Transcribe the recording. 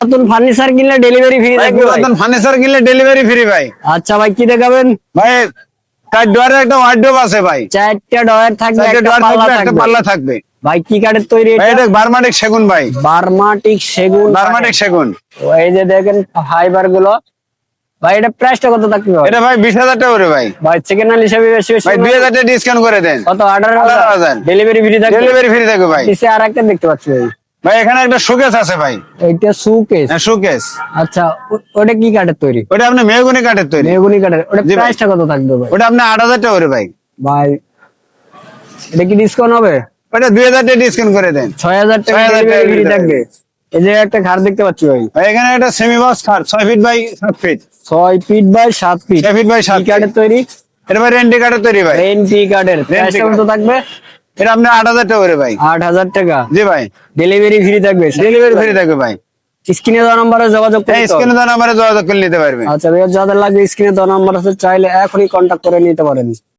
নতুন ফার্নিচার কিনলে delivery free থাকবে ভাই। নতুন ফার্নিচার কিনলে ডেলিভারি ফ্রি ভাই। আচ্ছা ভাই, কি দেখাবেন ভাই কার ডোয়ারের একটা ওয়ার্ডরোব আছে ভাই। 4টা ডয়ার থাকবে, চারটে একটা ডোয়ার পাল্লা থাকবে, একটা থাকবে। পাল্লা থাকবে ভাই কি কাঠের তৈরি ভাই। এটা? এটা বার্মাটিক সেগুন ভাই। বার্মাটিক সেগুন। বার্মাটিক সেগুন। এই যে দেখেন ফাইবার গুলো। ভাই এটা প্রাইসটা কত থাকবে ভাই? এটা ভাই 20,000 টাকা করে ভাই। ভাই সেকেন্ড হ্যান্ড হিসেবে বেশি বেশি ভাই 2,000 টাকা ডিসকাউন্ট করে দেন। কত? 18,000 ডেলিভারি ফ্রি থাকবে। ডেলিভারি ফ্রি থাকবে ভাই। নিচে আর একটা দেখতে পাচ্ছি ভাই। ভাই এখানে একটা শোকেস আছে ভাই। এইটা সুকেস। হ্যাঁ শোকেস। আচ্ছা ওটা কি কাঠের তৈরি? ওটা আপনি মেহগনি কাঠের তৈরি। মেহগনি কাঠের। ওটা জি ভাই। প্রাইসটা কত থাকবে ভাই? ওটা আপনি 8,000 টাকা করে ভাই। ভাই এটা কি ডিসকাউন্ট হবে? ওটা 2,000 টাকা ডিসকাউন্ট করে দেন। 6,000 টাকা 6,000 টাকা ডেলিভারি ফ্রি delivery থাকবে। এই যে একটা ঘর দেখতে পাচ্ছি ভাই। ভাই এখানে একটা সেমি বক্স খাট 6 feet by 7 feet. 6 feet by 7 feet. 6 feet by 7 কি কাঠের তৈরি? এটা ভাই রেন্টি কাঠের তৈরি ভাই। এনটি কাঠের। প্রাইসটা কত থাকবে? এটা আপনি 8,000 টাকা করে ভাই। 8,000 টাকা। জি ভাই। ডেলিভারি ফ্রি থাকবে। ডেলিভারি ফ্রি থাকবে ভাই। স্ক্রিনে দেওয়া নম্বরে যোগাযোগ এই করতে স্ক্রিনে হবে। দেওয়া নাম্বারে যোগাযোগ করে নিতে পারবেন। আচ্ছা ভাইয়া, যাদের লাগবে স্ক্রিনে দেওয়া নাম্বার আছে, চাইলে এখনই কন্ট্যাক্ট করে নিতে পারেন।